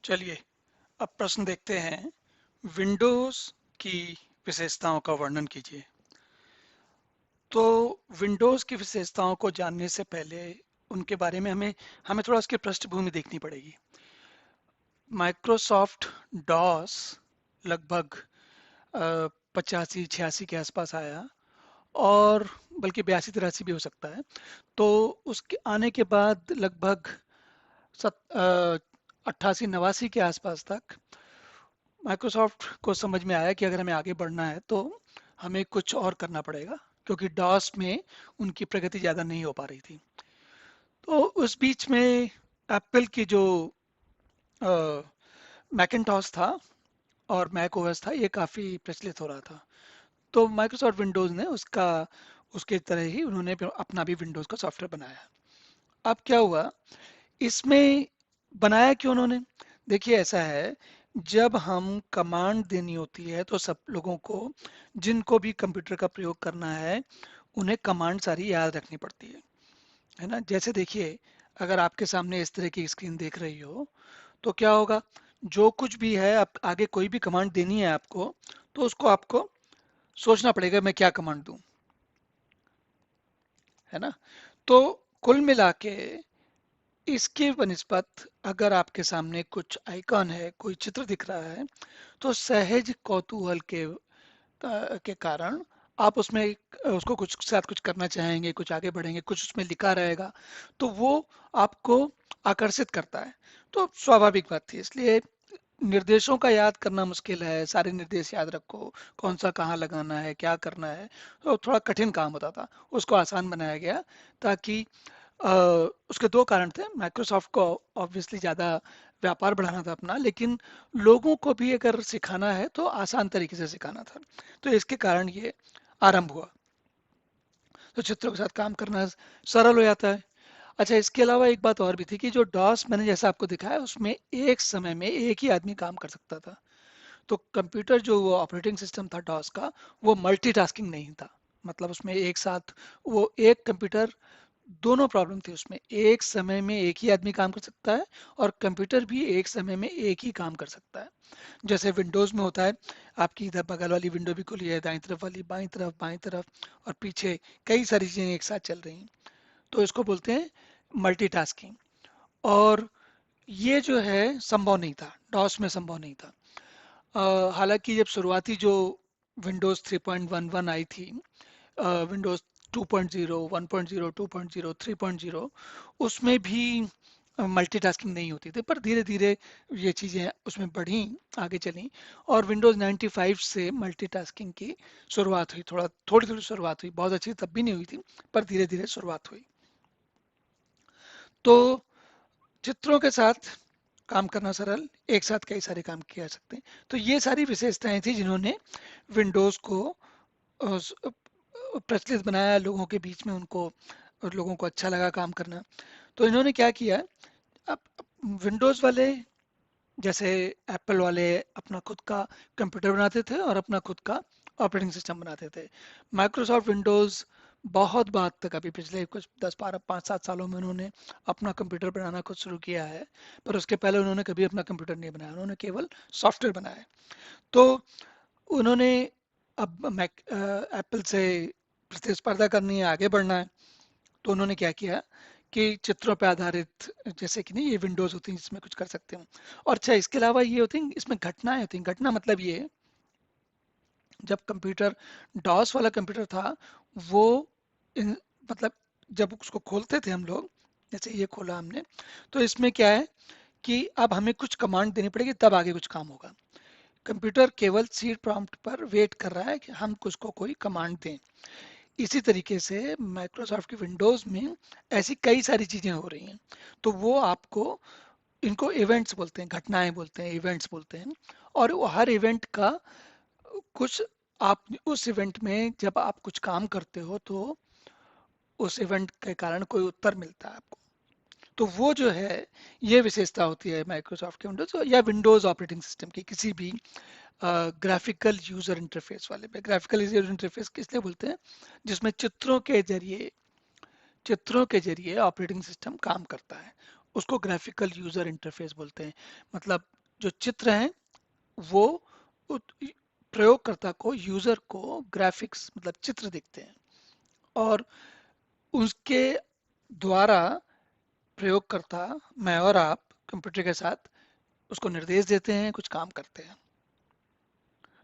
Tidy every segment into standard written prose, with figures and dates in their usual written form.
चलिए अब प्रश्न देखते हैं। विंडोज की विशेषताओं का वर्णन कीजिए। तो विंडोज की विशेषताओं को जानने से पहले उनके बारे में हमें हमें थोड़ा उसकी पृष्ठभूमि देखनी पड़ेगी। माइक्रोसॉफ्ट डॉस लगभग 85-86 के आसपास आया, और बल्कि 82-83 भी हो सकता है। तो उसके आने के बाद लगभग 88-89 के आसपास तक माइक्रोसॉफ्ट को समझ में आया कि अगर हमें आगे बढ़ना है तो हमें कुछ और करना पड़ेगा, क्योंकि डॉस में उनकी प्रगति ज़्यादा नहीं हो पा रही थी। तो उस बीच में एप्पल की जो मैकिन्टॉश था और मैक ओएस था, ये काफ़ी प्रचलित हो रहा था। तो माइक्रोसॉफ्ट विंडोज़ ने उसका उसके तरह ही उन्होंने फिर अपना भी विंडोज़ का सॉफ्टवेयर बनाया। अब क्या हुआ इसमें, बनाया क्यों उन्होंने? देखिए ऐसा है, जब हम कमांड देनी होती है तो सब लोगों को, जिनको भी कंप्यूटर का प्रयोग करना है, उन्हें कमांड सारी याद रखनी पड़ती है ना। जैसे देखिए, अगर आपके सामने इस तरह की स्क्रीन देख रही हो तो क्या होगा, जो कुछ भी है आप आगे कोई भी कमांड देनी है आपको, तो उसको आपको सोचना पड़ेगा मैं क्या कमांड दूं, है ना। तो कुल मिला के इसके बनिस्बत अगर आपके सामने कुछ आइकॉन है, कोई चित्र दिख रहा है, तो सहज कौतूहल के कारण आप उसमें उसको कुछ साथ कुछ करना चाहेंगे, कुछ आगे बढ़ेंगे, कुछ उसमें लिखा रहेगा, तो वो आपको आकर्षित करता है। तो स्वाभाविक बात थी, इसलिए निर्देशों का याद करना मुश्किल है, सारे निर्देश याद रखो, कौन सा कहाँ लगाना है, क्या करना है, तो थोड़ा कठिन काम होता था। उसको आसान बनाया गया ताकि अ, उसके दो कारण थे। माइक्रोसॉफ्ट को ऑब्वियसली ज़्यादा व्यापार बढ़ाना था अपना, लेकिन लोगों को भी अगर सिखाना है तो आसान तरीके से सिखाना था। तो इसके कारण ये आरंभ हुआ, तो चित्रों के साथ काम करना सरल हो जाता है। अच्छा, इसके अलावा एक बात और भी थी कि जो डॉस मैंने जैसा आपको दिखाया, उसमें एक समय में एक ही आदमी काम कर सकता था। तो कंप्यूटर जो वो ऑपरेटिंग सिस्टम था डॉस का, वो मल्टीटास्किंग नहीं था। मतलब उसमें एक साथ वो एक कंप्यूटर, दोनों प्रॉब्लम थी उसमें, एक समय में एक ही आदमी काम कर सकता है और कंप्यूटर भी एक समय में एक ही काम कर सकता है। जैसे विंडोज में होता है, आपकी इधर बगल वाली विंडो भी खुली है, दाईं तरफ वाली, बाईं तरफ और पीछे कई सारी चीजें एक साथ चल रही हैं, तो इसको बोलते हैं मल्टीटास्किंग। और ये जो है संभव नहीं था, डॉस में संभव नहीं था। हालांकि जब शुरुआती जो विंडोज 3.11 आई थी, विंडोज 2.0, 1.0, 2.0, 3.0, उसमें भी मल्टीटास्किंग नहीं होती थी, पर धीरे धीरे ये चीज़ें उसमें बढ़ी, आगे चली, और विंडोज 95 से मल्टीटास्किंग की शुरुआत हुई। थोड़ी थोड़ी शुरुआत हुई, बहुत अच्छी तब भी नहीं हुई थी, पर धीरे धीरे शुरुआत हुई। तो चित्रों के साथ काम करना सरल, एक साथ कई सारे काम किए जा सकते हैं। तो ये सारी विशेषताएं थी जिन्होंने विंडोज को प्रचलित बनाया लोगों के बीच में, उनको और लोगों को अच्छा लगा काम करना। तो इन्होंने क्या किया, अब विंडोज वाले, जैसे एप्पल वाले अपना खुद का कंप्यूटर बनाते थे और अपना खुद का ऑपरेटिंग सिस्टम बनाते थे। माइक्रोसॉफ्ट विंडोज बहुत बाद तक, अभी पिछले कुछ 10 12 5 7 सालों में उन्होंने अपना कंप्यूटर बनाना खुद शुरू किया है, पर उसके पहले उन्होंने कभी अपना कंप्यूटर नहीं बनाया, उन्होंने केवल सॉफ्टवेयर बनाया है। तो उन्होंने अब मैक एप्पल से प्रतिस्पर्धा करनी है, आगे बढ़ना है, तो उन्होंने क्या किया कि चित्रों पे आधारित, जैसे कि नहीं ये विंडोज होती हैं जिसमें कुछ कर सकते हो। और अच्छा, इसके अलावा ये होती है, इसमें घटनाएं होती हैं। घटना मतलब ये, जब कंप्यूटर, डॉस वाला कंप्यूटर था, वो इन, मतलब जब उसको खोलते थे हम लोग, जैसे ये खोला हमने, तो इसमें क्या है कि अब हमें कुछ कमांड देनी पड़ेगी तब आगे कुछ काम होगा। कंप्यूटर केवल सी प्रॉम्प्ट पर वेट कर रहा है कि हम कुछ को कोई कमांड दें। इसी तरीके से माइक्रोसॉफ्ट की विंडोज में ऐसी कई सारी चीजें हो रही हैं। तो वो आपको, इनको इवेंट्स बोलते हैं, घटनाएं बोलते हैं, इवेंट्स बोलते हैं। और वो हर इवेंट का कुछ, आप उस इवेंट में जब आप कुछ काम करते हो तो उस इवेंट के कारण कोई उत्तर मिलता है आपको। तो वो जो है, ये विशेषता होती है माइक्रोसॉफ्ट के विंडोज या विंडोज ऑपरेटिंग सिस्टम की किसी भी ग्राफिकल यूजर इंटरफेस वाले पे। ग्राफिकल यूजर इंटरफेस किस लिए बोलते हैं? जिसमें चित्रों के जरिए ऑपरेटिंग सिस्टम काम करता है। उसको ग्राफिकल यूजर इंटरफेस बोलते हैं। मतलब जो चित्र हैं वो प्रयोगकर्ता को, यूजर को ग्राफिक्स मतलब चित्र दिखते हैं, और उसके द्वारा प्रयोगकर्ता, मैं और आप कंप्यूटर के साथ उसको निर्देश देते हैं, कुछ काम करते हैं।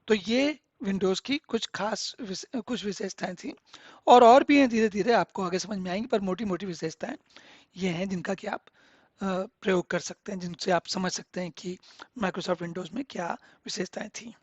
तो ये विंडोज़ की कुछ खास कुछ विशेषताएं थी, और भी हैं, धीरे धीरे आपको आगे समझ में आएंगी, पर मोटी मोटी विशेषताएं ये हैं जिनका कि आप प्रयोग कर सकते हैं, जिनसे आप समझ सकते हैं कि माइक्रोसॉफ्ट विंडोज़ में क्या विशेषताएं थी।